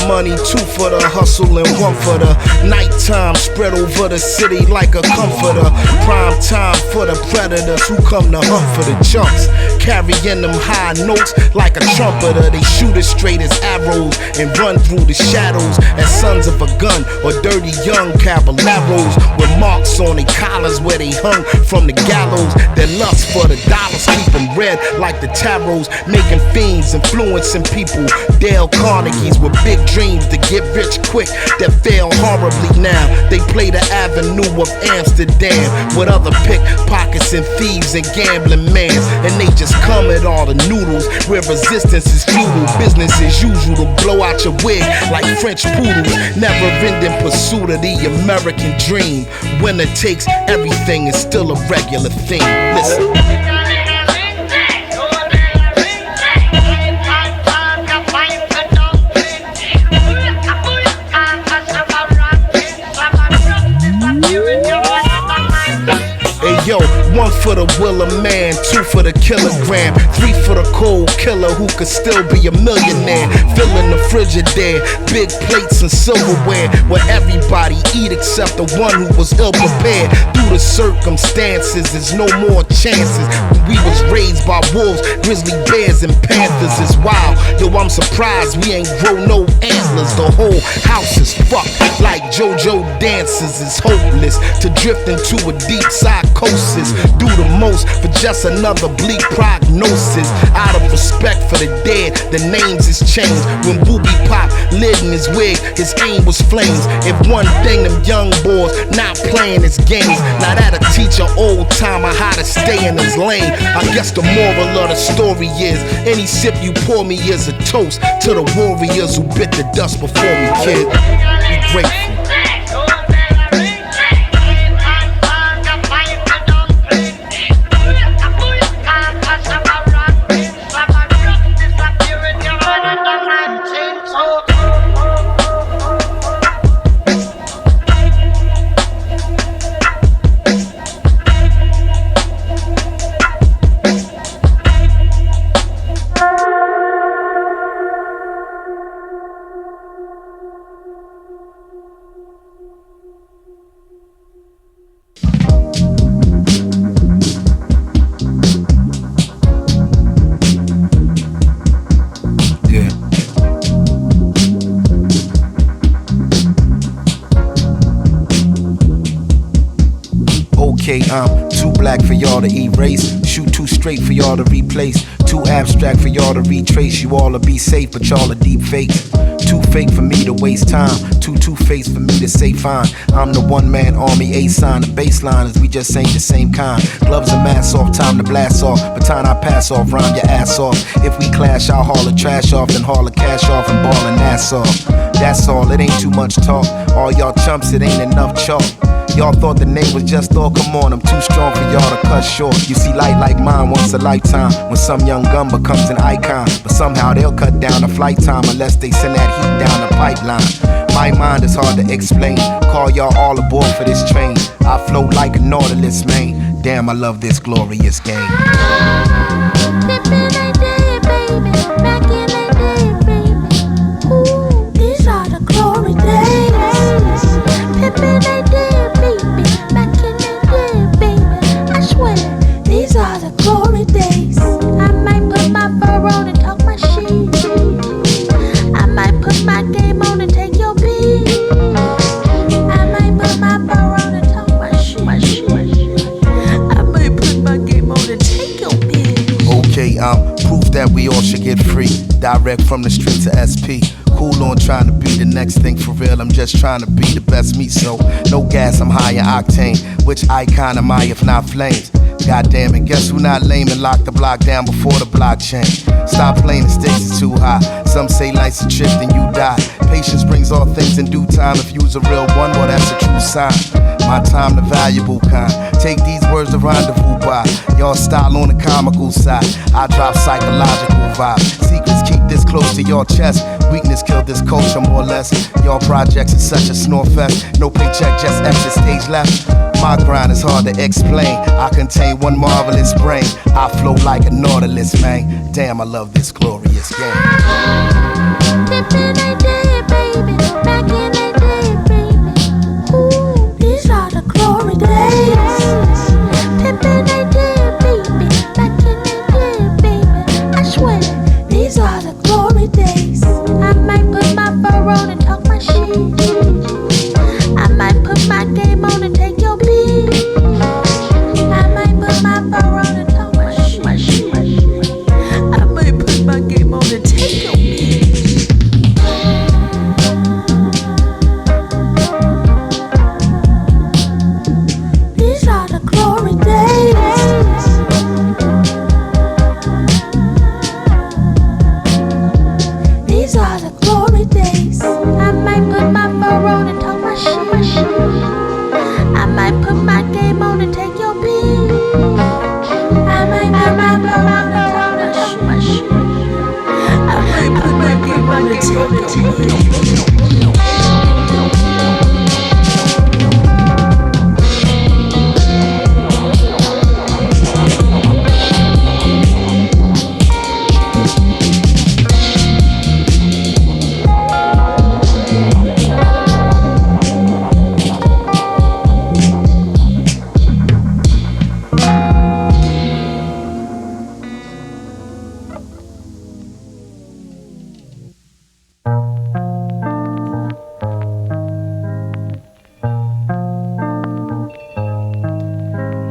money, two for the hustle and one for the nighttime. Spread over the city like a comforter. Prime time for the predators who come to hunt for the chunks. Carrying them high notes like a trumpeter. They shoot as straight as arrows and run through the shadows as sons of a gun or dirty young caballeros with marks on their collars where they hung from the gallows. Their lust for the dollars keep them red like the tarots, making fiends, influencing people. Dale Carnegie's with big dreams to get rich quick that fail horribly now. They play the avenue of Amsterdam with other pickpockets and thieves and gambling man, and they just come at all the noodles where resistance is futile. Business as usual to blow out your wig like French poodles. Never ending pursuit of the American dream. Winner takes everything is still a regular thing. Listen. Yo, one for the will of man, two for the kilogram, three for the cold killer who could still be a millionaire. Filling the Frigidaire, big plates and silverware, where everybody eat except the one who was ill prepared. Through the circumstances, there's no more chances. We was raised by wolves, grizzly bears and panthers. It's wild, yo, I'm surprised we ain't grow no antlers. The whole house is fucked like JoJo dances. It's hopeless to drift into a deep psychosis. Do the most for just another bleak prognosis. Out of respect for the dead, the names is changed. When Booby Pop lit in his wig, his aim was flames. If one thing them young boys not playing is games, now that'll teach an old timer how to stay in his lane. I guess the moral of the story is any sip you pour me is a toast to the warriors who bit the dust before me, kid. Be grateful. I'm too black for y'all to erase. Shoot too straight for y'all to replace. Too abstract for y'all to retrace. You all to be safe, but y'all are deep fakes. Too fake for me to waste time. Two-faced for me to say fine. I'm the one-man army, A-sign. The baseline is we just ain't the same kind. Gloves and masks off, time to blast off. Baton I pass off, rhyme your ass off. If we clash, I'll haul the trash off, then haul the cash off and ball an ass off. That's all, it ain't too much talk. All y'all chumps, it ain't enough chalk. Y'all thought the name was just all, come on, I'm too strong for y'all to cut short. You see light like mine once a lifetime, when some young gun becomes an icon. But somehow they'll cut down the flight time unless they send that heat down the pipeline. My mind is hard to explain, call y'all all aboard for this train. I float like a Nautilus, man, damn I love this glorious game. Proof that we all should get free. Direct from the street to SP. Cool on trying to be the next thing for real. I'm just trying to be the best me, so no gas, I'm high in octane. Which icon am I if not flames? God damn it, guess who not lame and locked the block down before the blockchain? Stop playing, the stakes is too high. Some say life's a trip, then you die. Patience brings all things in due time. If you's a real one, well that's a true sign. My time the valuable kind. Take these words to rendezvous by. Y'all style on the comical side. I drop psychological vibes. Secrets keep this close to your chest. Weakness killed this culture more or less. Y'all projects is such a snore fest. No paycheck, just extra stage left. My grind is hard to explain. I contain one marvelous brain. I flow like a Nautilus, man. Damn, I love this glorious game.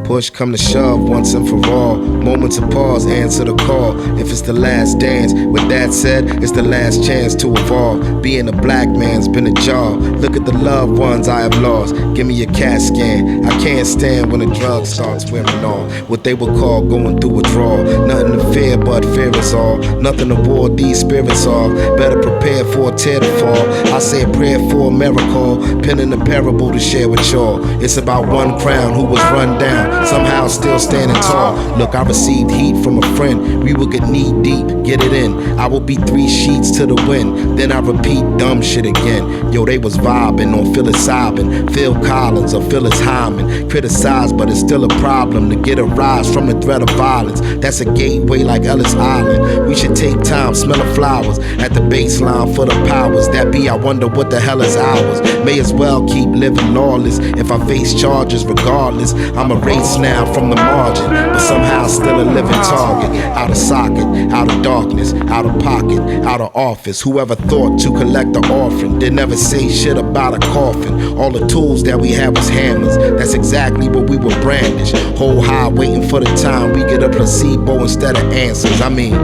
Push come to shove once and for all. Moments of pause, answer the call. If it's the last dance, with that said, it's the last chance to evolve. Being a black man's been a job. Look at the loved ones I have lost. Give me a CAT scan. I can't stand when the drug starts wearing off. What they would call going through withdrawal. Nothing to fear but fear is all. Nothing to ward these spirits off. Better prepare for a tear to fall. I say a prayer for a miracle. Penning a parable to share with y'all. It's about one crown who was run down, somehow still standing tall. Look, I received heat from a friend. We will get knee deep, get it in. I will be 3 sheets to the wind. Then I repeat dumb shit again. Yo, they was vibing on psilocybin, Phil Collins or Phyllis Hyman. Criticized, but it's still a problem to get a rise from the threat of violence. That's a gateway like Ellis Island. We should take time smelling flowers at the baseline for the powers that be. I wonder what the hell is ours. May as well keep living lawless. If I face charges regardless, I'm a race now from the margin, but somehow still a living target. Out of socket, out of darkness, out of pocket, out of office. Whoever thought to collect the orphan did never say shit about a coffin. All the tools that we had was hammers. That's exactly what we would brandish. Hold high waiting for the time we get a placebo instead of answers. I mean,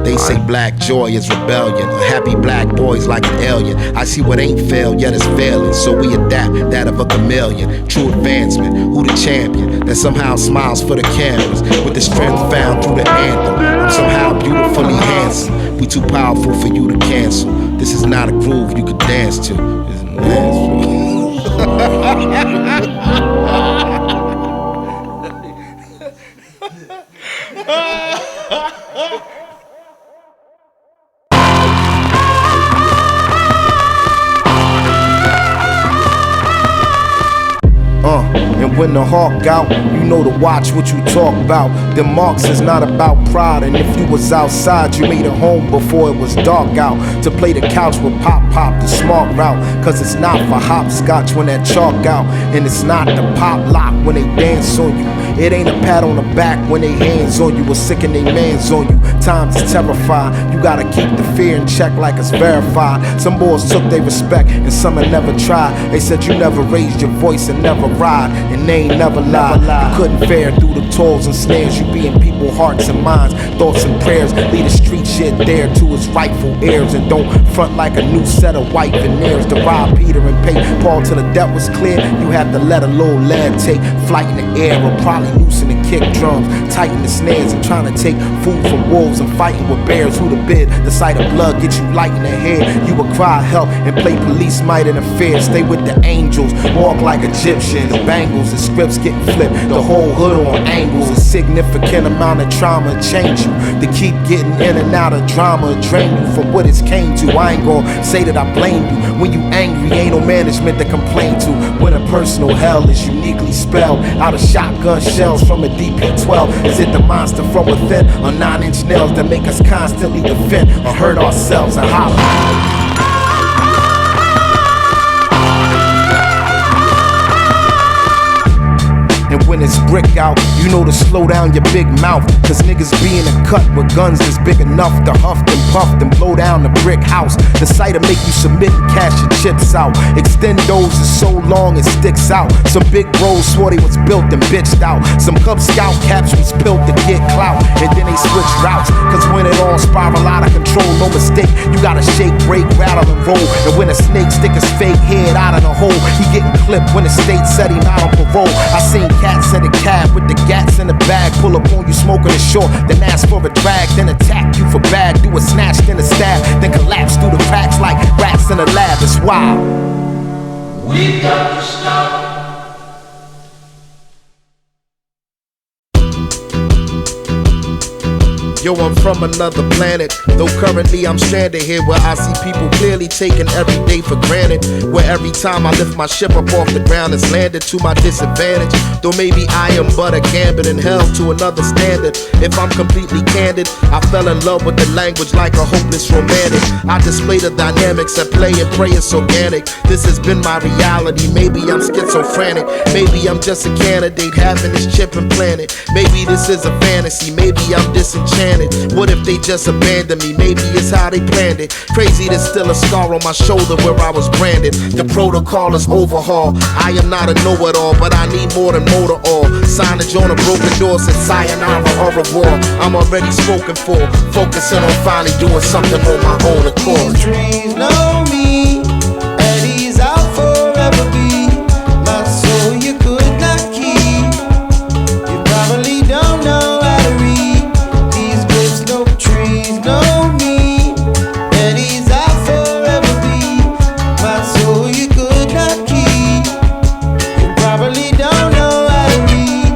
they say black joy is rebellion. A happy black boy's like an alien. I see what ain't failed yet is failing, so we adapt that of a chameleon. True advancement, who the champion that somehow smiles for the cameras with the strength found through the anthem. I'm somehow beautifully handsome. We too powerful for you to cancel. This is not a groove you could dance to. This is and when the hawk out, you know to watch what you talk about. The marks is not about pride, and if you was outside, you made it home before it was dark out. To play the couch with Pop, the smart route. Cause it's not for hopscotch when that chalk out, and it's not the pop lock when they dance on you. It ain't a pat on the back when they hands on you, or sicken they mans on you. Times is terrified, you gotta keep the fear in check like it's verified. Some boys took their respect and some had never tried. They said you never raised your voice and never ride, and they ain't never lied. You couldn't fare through the toils and snares. You be in people's hearts and minds, thoughts and prayers. Leave the street shit there to its rightful heirs, and don't front like a new set of white veneers to rob Peter and pay Paul till the debt was clear. You had to let a little lead take flight in the air, or probably loosen the kick drums, tighten the snares, and trying to take food from wolves and fighting with bears. Who the bid? The sight of blood get you light in the head. You would cry help and play police might interfere. Stay with the angels, walk like Egyptians. The bangles, the scripts getting flipped, the whole hood on angles. A significant amount of trauma change you to keep getting in and out of drama, drain you from what it's came to. I ain't gonna say that I blame you. When you angry, ain't no management to complain to. When a personal hell is uniquely spelled out of shotgun shells from a DP-12. Is it the monster from within, or 9-inch nails that make us constantly defend or hurt ourselves and holler? And when it's brick out, you know to slow down your big mouth. Cause niggas be in a cut with guns that's big enough to huff and puff and blow down the brick house. The sight'll make you submit and cash your chips out. Extendos is so long it sticks out. Some big bros swore they was built and bitched out. Some Cub Scout caps was built to get clout, and then they switch routes. Cause when it all spiral out of control, no mistake, you gotta shake, break, rattle and roll. And when a snake stick his fake head out of the hole, he getting clipped when the state said he not on parole. I seen cats in a cab with the gats in the bag, pull up on you smoking a short, then ask for a drag, then attack you for bag, do a snatch, then a stab, then collapse through the cracks like rats in a lab. It's wild. We got to stop. Yo, I'm from another planet, though currently I'm stranded here where I see people clearly taking every day for granted. Where every time I lift my ship up off the ground, it's landed to my disadvantage. Though maybe I am but a gambit and held to another standard. If I'm completely candid, I fell in love with the language like a hopeless romantic. I display the dynamics at play and pray it's organic. This has been my reality. Maybe I'm schizophrenic. Maybe I'm just a candidate having this chip implanted. Maybe this is a fantasy. Maybe I'm disenchanted. What if they just abandoned me? Maybe it's how they planned it. Crazy, there's still a scar on my shoulder where I was branded. The protocol is overhaul. I am not a know-it-all, but I need more than motor oil. Signage on a broken door said sayonara au revoir. I'm already spoken for, focusing on finally doing something on my own accord. These dreams know me, and he's out forever be my soul you could not keep. You probably don't know how to read. These books, no trees, know me, and he's out forever be my soul you could not keep. You probably don't know how to read.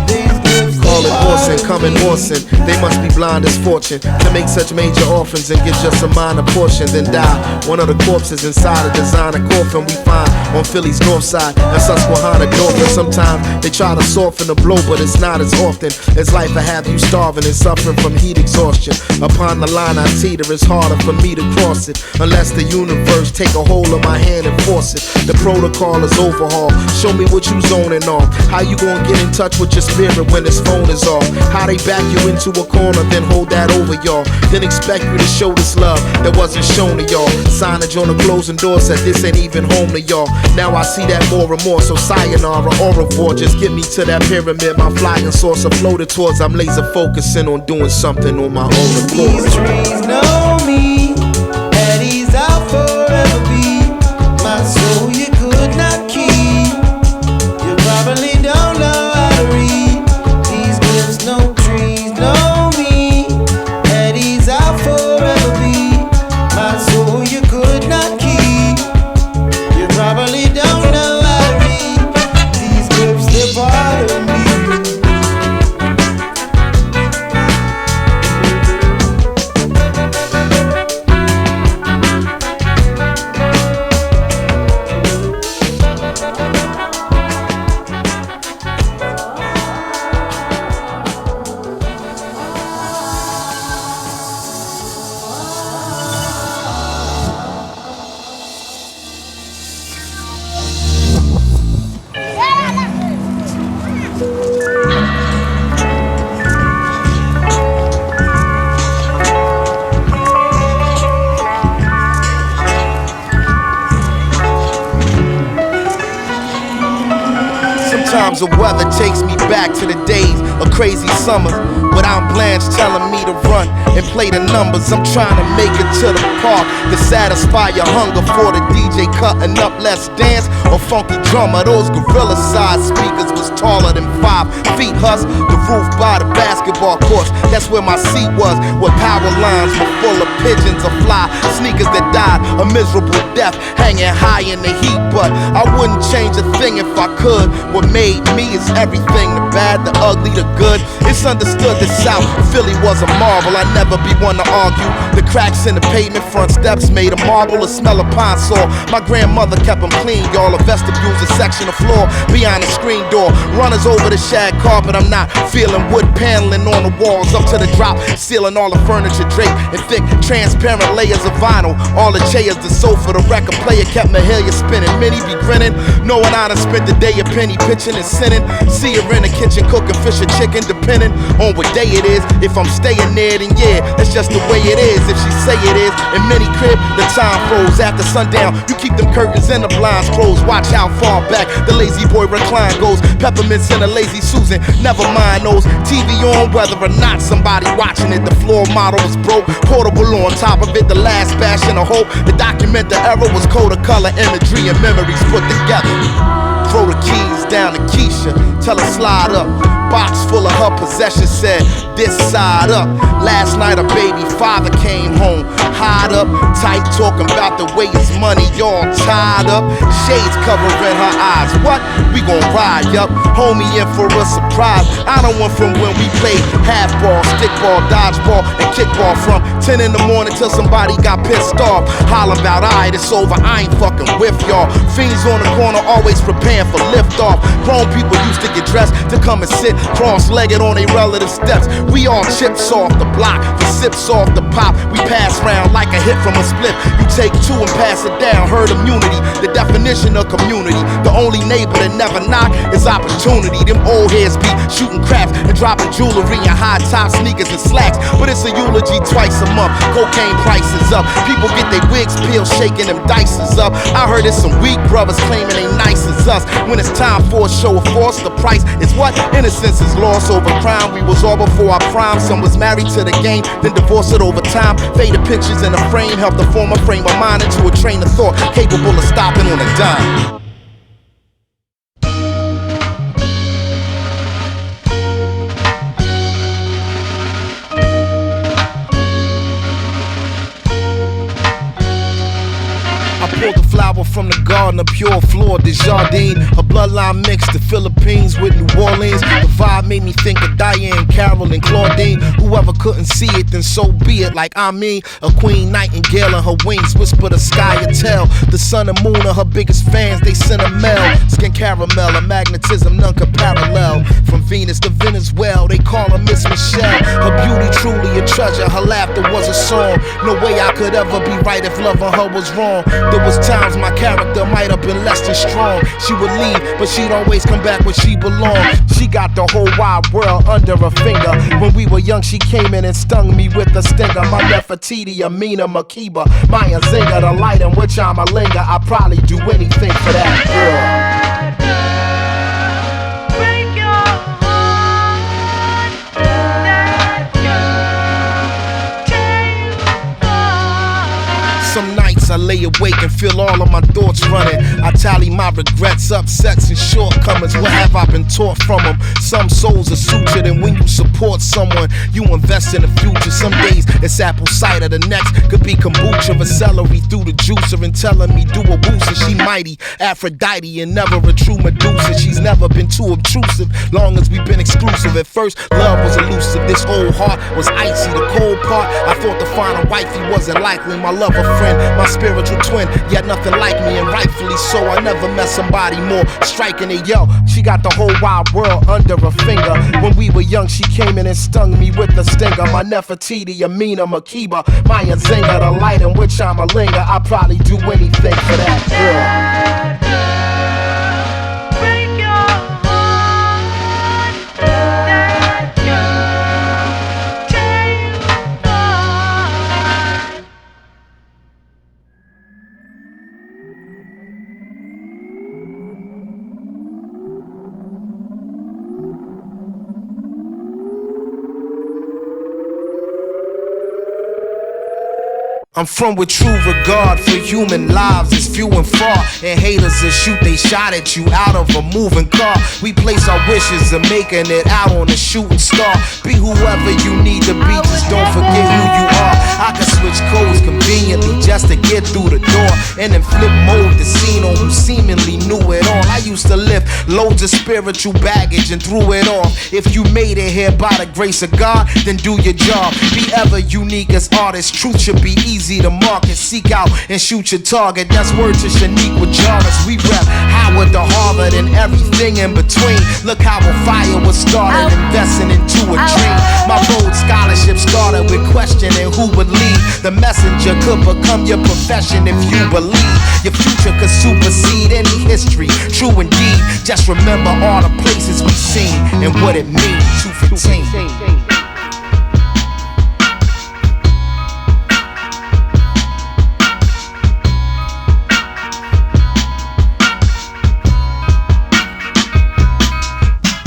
These books, call it Orson, coming Orson. They must be blind as fortune to make such major orphans and get just a minor portion, then die. One of the corpses inside a designer coffin we find on Philly's north side and Susquehanna Dolphin. Sometimes they try to soften the blow, but it's not as often as life will have you starving and suffering from heat exhaustion. Upon the line I teeter, it's harder for me to cross it unless the universe take a hold of my hand and force it. The protocol is overhaul. Show me what you zoning on. How you gonna get in touch with your spirit when this phone is off? How they back you into a corner, then hold that over y'all, then expect you to show this love that wasn't shown to y'all. Signage on the closing door said this ain't even home to y'all. Now I see that more and more, so sayonara au revoir. Just get me to that pyramid my flying saucer floated towards. I'm laser focusing on doing something on my own accord. these trees know me, and he's out forever be my soul you could not keep. You probably don't know how to read. These books, no trees know me, and he's out forever be my soul you could not keep. You probably don't know how to read. These books, they're part of me. Sometimes the weather takes me back to the days of crazy summers, without Blanche telling me to run and play the numbers. I'm trying to make it to the park to satisfy your hunger for the DJ cutting up. Let's dance or funky drummer. Those gorilla size speakers was taller than 5 feet. Husk the roof by the basketball courts. That's where my seat was, where power lines were full of pigeons or fly sneakers that died a miserable death, hanging high in the heat. But I wouldn't change a thing if I could. What made me is everything, the bad, the ugly, the good. It's understood that South Philly was a marvel. I'd never be one to argue. The cracks in the pavement, front steps made of marble, the smell of pine saw. My grandmother kept them clean, y'all. A vestibule's a section of floor beyond the screen door. Runners over the shag carpet, I'm not feeling wood paneling on the walls up to the drop ceiling. All the furniture draped in thick, transparent layers of vinyl. All the chairs, the sofa, the record player kept Mahalia spinning. Many be grinning, knowing I done spent the day a penny pitching and sinning. See her in the kitchen cooking fish or chicken, depending on what day it is. If I'm staying there, then yeah, that's just the way it is. If she say it is, in many crib, the time froze. After sundown, you keep them curtains and the blinds closed. Watch how far back the lazy boy recline goes. Peppermints and a lazy Susan, never mind those. TV on, whether or not somebody watching it. The floor model was broke, portable on top of it. The last bastion of hope. The document the error was code of color, imagery and memories put together. Throw the keys down to Keisha, tell her slide up. Box full of her possessions, said this side up. Last night a baby father came home, hide up, tight, talking about the way his money all tied up. Shades covering her eyes. What? We gon' ride, yup. Homie in for a surprise. I don't want from when we played half ball, stickball, dodgeball, and kickball from 10 in the morning till somebody got pissed off. Hollin' about, alright, it's over, I ain't fucking with y'all. Fiends on the corner always preparing for liftoff. Grown people used to get dressed to come and sit cross-legged on their relative steps. We all chips off the block, the sips off the pop. We pass round like a hit from a split. You take two and pass it down, herd immunity, the definition of community. The only neighbor that never knock is opportunity. Them old heads be shooting craps and dropping jewelry and high top sneakers and slacks. But it's a eulogy twice a month. Cocaine prices up. People get their wigs peeled, shaking them dices up. I heard it's some weak brothers claiming they nice as us. When it's time for a show of force, the price is what? Innocence is lost over crime. We was all before our prime. Some was married to the game, then divorced it over time. Faded pictures in a frame helped to form a frame of mind into a train of thought capable of stopping on a dime. Pulled the flower from the garden, a pure flor de jardin. A bloodline mixed the Philippines with New Orleans. The vibe made me think of Diane, Carol, and Claudine. Whoever couldn't see it, then so be it. Like I mean, a queen nightingale and her wings whisper the sky and tell. The sun and moon are her biggest fans, they send a mail. Skin caramel, a magnetism none could parallel. From Venus to Venezuela, they call her Miss Michelle. Her beauty truly a treasure, her laughter was a song. No way I could ever be right if loving her was wrong. There was times my character might have been less than strong. She would leave, but she'd always come back where she belonged. She got the whole wide world under her finger. When we were young, she came in and stung me with a stinger. My Nefertiti, Amina, Makiba, Maya Zinga, the light in which I'm a linger. I'd probably do anything for that girl. Some nights I lay awake and feel all of my thoughts running. I tally my regrets, upsets, and shortcomings. What have I been taught from them? Some souls are sutured, and when you support someone, you invest in the future. Some days it's apple cider, the next could be kombucha or celery through the juicer and telling me do a wooster. She mighty, Aphrodite, and never a true Medusa. She's never been too obtrusive, long as we've been exclusive. At first, love was elusive. This old heart was icy. The cold part, I thought to find a wifey wasn't likely. My lover friend, my spiritual twin, yet nothing like me, and rightfully so. I never met somebody more striking than yo. She got the whole wide world under her finger. When we were young, she came in and stung me with a stinger. My Nefertiti, Amina, Makiba, Maya Zinga, the light in which I'm a linger. I'd probably do anything for that girl. I'm from with true regard for human lives is few and far, and haters will shoot they shot at you out of a moving car. We place our wishes of making it out on a shooting star. Be whoever you need to be, just don't forget who you are. I can switch codes conveniently just to get through the door, and then flip mode the scene on who seemingly knew it all. I used to lift loads of spiritual baggage and threw it off. If you made it here by the grace of God, then do your job. Be ever unique as artists, truth should be easy to market. Seek out and shoot your target. That's word to Shanique with Jarvis. We rep Howard to Harvard and everything in between. Look how a fire was started, investing into a dream. My road scholarship started with questioning who would lead. The messenger could become your profession if you believe. Your future could supersede any history. True indeed. Just remember all the places we've seen and what it means. 215.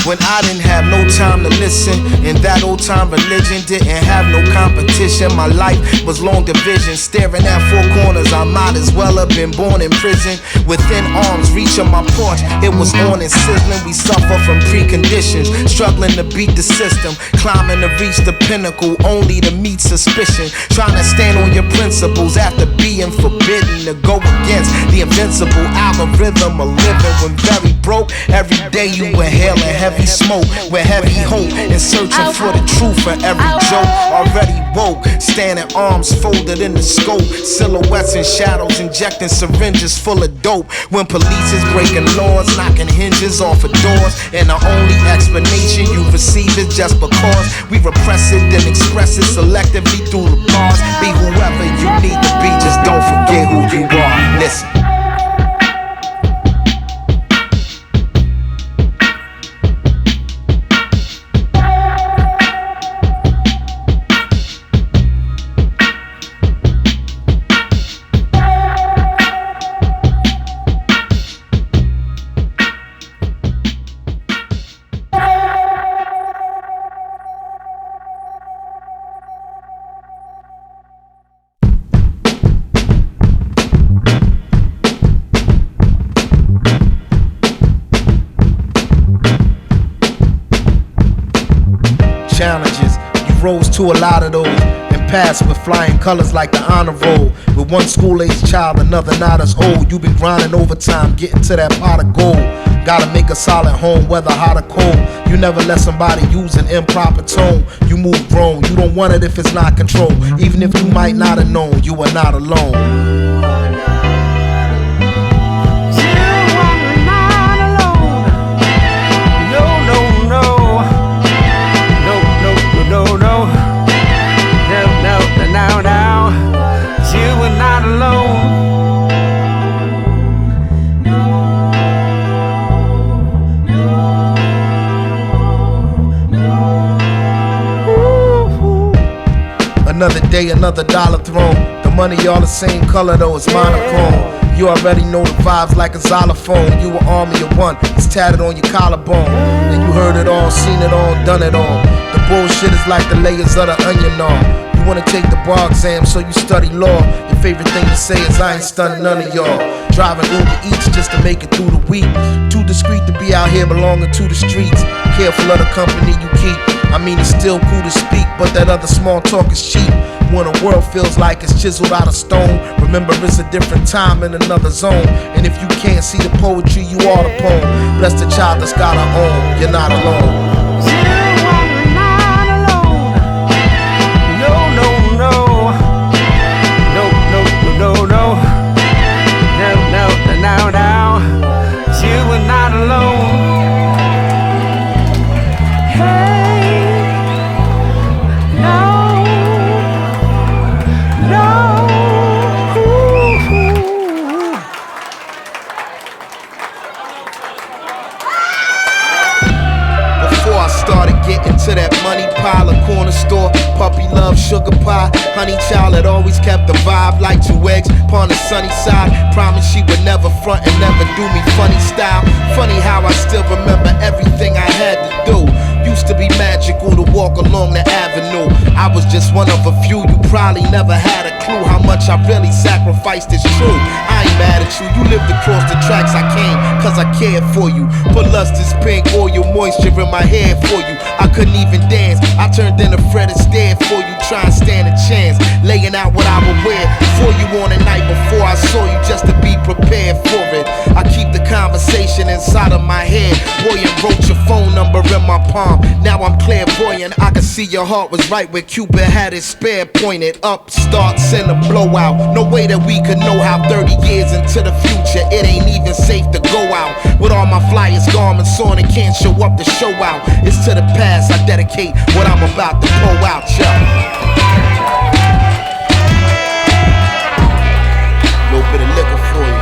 When I didn't have no time to listen, and that old time religion didn't have no competition. My life was long division, staring at four corners. I might as well have been born in prison. Within arm's reach of my porch, it was on and sizzling. We suffer from preconditions, struggling to beat the system, climbing to reach the pinnacle, only to meet suspicion. Trying to stand on your principles after being forbidden to go against the invincible algorithm of living when very broke. Every day you inhaling heavy smoke with heavy hope and searching for the truth for every joke. Already woke, standing arms folded in the scope, silhouettes and shadows injecting syringes full of dope. When police is breaking laws, knocking hinges off of doors, and the only explanation you receive is just because we repress it and express it selectively through the bars. Be whoever you need to be, just don't forget who you are. Listen. Challenges, you rose to a lot of those and passed with flying colors like the honor roll. With one school-age child, another not as old. You've been grinding overtime, getting to that pot of gold. Gotta make a solid home, whether hot or cold. You never let somebody use an improper tone. You move grown, you don't want it if it's not controlled. Even if you might not have known, you are not alone. Another day, another dollar thrown. The money all the same color though, it's monochrome. You already know the vibes like a xylophone. You an army of one, it's tatted on your collarbone. And you heard it all, seen it all, done it all. The bullshit is like the layers of the onion all. You wanna take the bar exam, so you study law. Your favorite thing to say is I ain't stunning none of y'all. Driving Uber Eats just to make it through the week. Too discreet to be out here belonging to the streets. Careful of the company you keep. I mean, it's still cool to speak, but that other small talk is cheap. When a world feels like it's chiseled out of stone, remember it's a different time in another zone. And if you can't see the poetry, you are the poem. Bless the child that's got her own, you're not alone. To that money pile, a corner store, puppy love, sugar pie, honey child that always kept the vibe like 2 eggs upon the sunny side. Promised she would never front and never do me funny style. Funny how I still remember everything I had to do. Used to be magical to walk along the avenue. I was just one of a few, you probably never had a clue how much I really sacrificed, it's true. I ain't mad at you, you lived across the tracks I came, cause I cared for you. Put lustrous pink oil moisture in my hair for you. I couldn't even dance, I turned in a Fred and stared for you, try and stand a chance. Laying out what I would wear for you on the night before I saw you, just to be prepared for it. I keep the conversation inside of my head. Boy, and wrote your phone number in my palm. Now I'm clairvoyant, I can see your heart was right where Cupid had his spear pointed up. Starts in a blowout, no way that we could know how 30 years into the future it ain't even safe to go out. With all my flyers, garments on and can't show up to show out. It's to the past I dedicate what I'm about to pull out, yo. Little bit of liquor for you.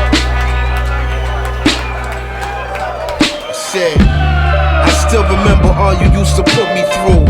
Said, I still remember all you used to put me through.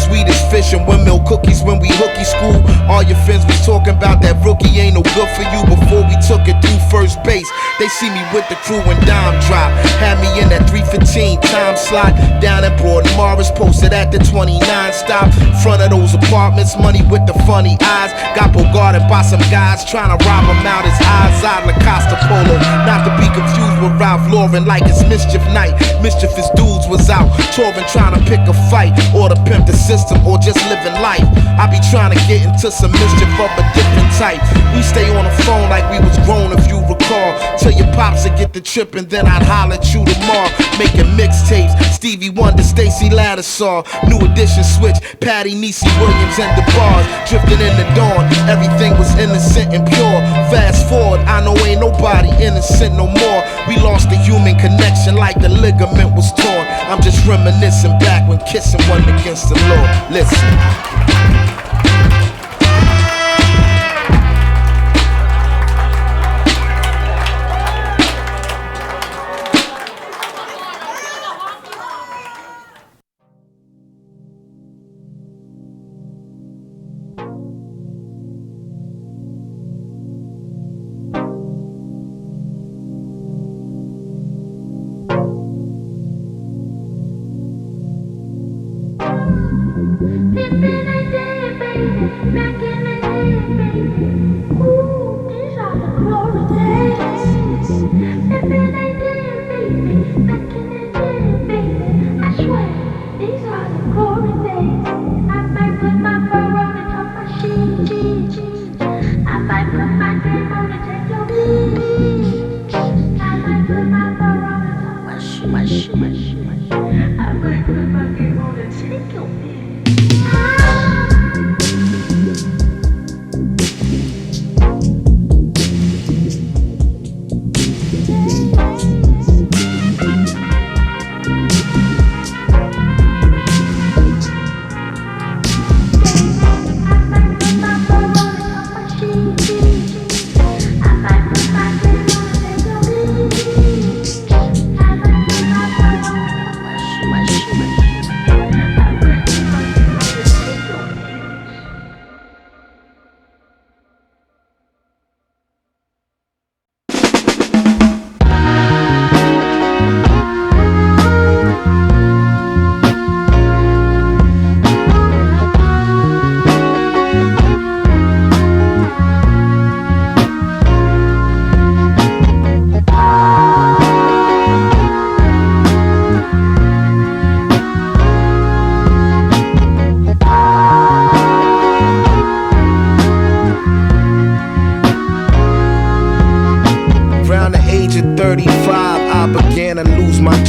Swedish fish and windmill cookies when we hooky school. All your friends was talking about that rookie ain't no good for you. Before we took it through first base, they see me with the crew when dime drop. Had me in that 3:15 time slot down at Broad Morris, posted at the 29 stop. Front of those apartments, money with the funny eyes. Got bogarted by some guys trying to rob him out his eyes. Out Lacoste Polo, not to be confused with Ralph Lauren like it's mischief night. Mischievous dudes was out touring trying to pick a fight or to pimp the system or just living life. I be trying to get into some mischief of a different type. We stay on the phone like we was grown if you recall. till your pops would get the trip, and then I'd holler at you tomorrow. Making mixtapes, Stevie Wonder, Stacey Lattisaw, New Edition Switch, Patty, Niecy Williams, and the bars. Drifting in the dawn, everything was innocent and pure. Fast forward, I know ain't nobody innocent no more. We lost the human connection like the ligament was torn. I'm just reminiscing back when kissing wasn't against the law. Listen.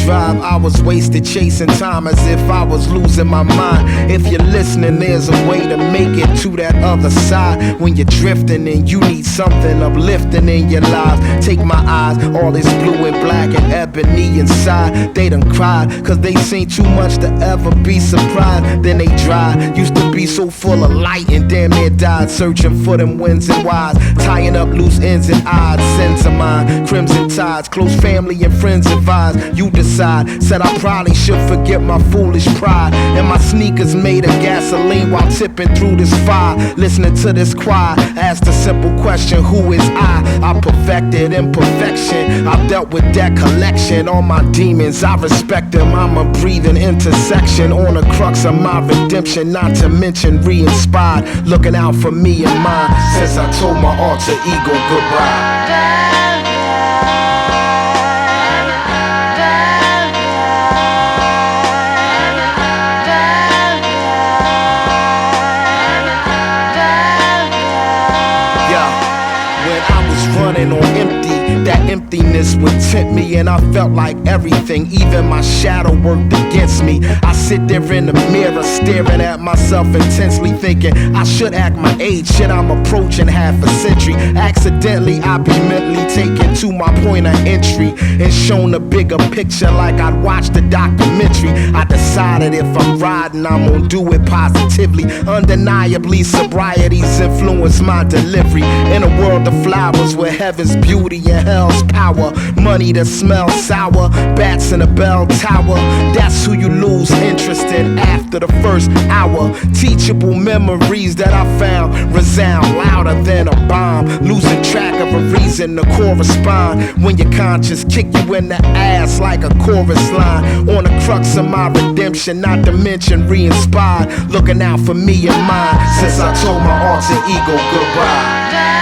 I was wasted chasing time as if I was losing my mind. If you're listening, there's a way to make it to that other side. When you're drifting and you need something uplifting in your life. Take my eyes, all this blue and black and ebony inside. They done cried, cause they seen too much to ever be surprised. Then they dried, used to be so full of light and damn near died. Searching for them wins and whys, tying up loose ends and odds. Sins of mine, crimson tides, close family and friends advise. You decide, said I probably should forget my foolish pride. And my sneakers made of gasoline while tipping through this fire. Listening to this choir, asked the simple question, who is I? I perfected imperfection, I've dealt with that collection. All my demons, I respect them, I'm a breathing intersection. On the crux of my redemption, not to mention re-inspired. Looking out for me and mine, since I told my alter ego goodbye. Running on empty, that emptiness would tempt me, and I felt like everything, even my shadow worked against me. I sit there in the mirror, staring at myself intensely, thinking I should act my age, shit I'm approaching half a century. Accidentally, I be mentally taken to my point of entry and shown a bigger picture like I'd watched a documentary. I decided if I'm riding, I'm gonna do it positively. Undeniably, sobriety's influenced my delivery. In a world of flowers with heaven's beauty and hell's power, money that smells sour, bats in a bell tower. That's who you lose interest in after the first hour. Teachable memories that I found resound louder than a bomb. Losing track of a reason to correspond when your conscience kick you in the ass like a chorus line. On the crux of my redemption, not to mention re-inspired. Looking out for me and mine since I told my alter ego goodbye.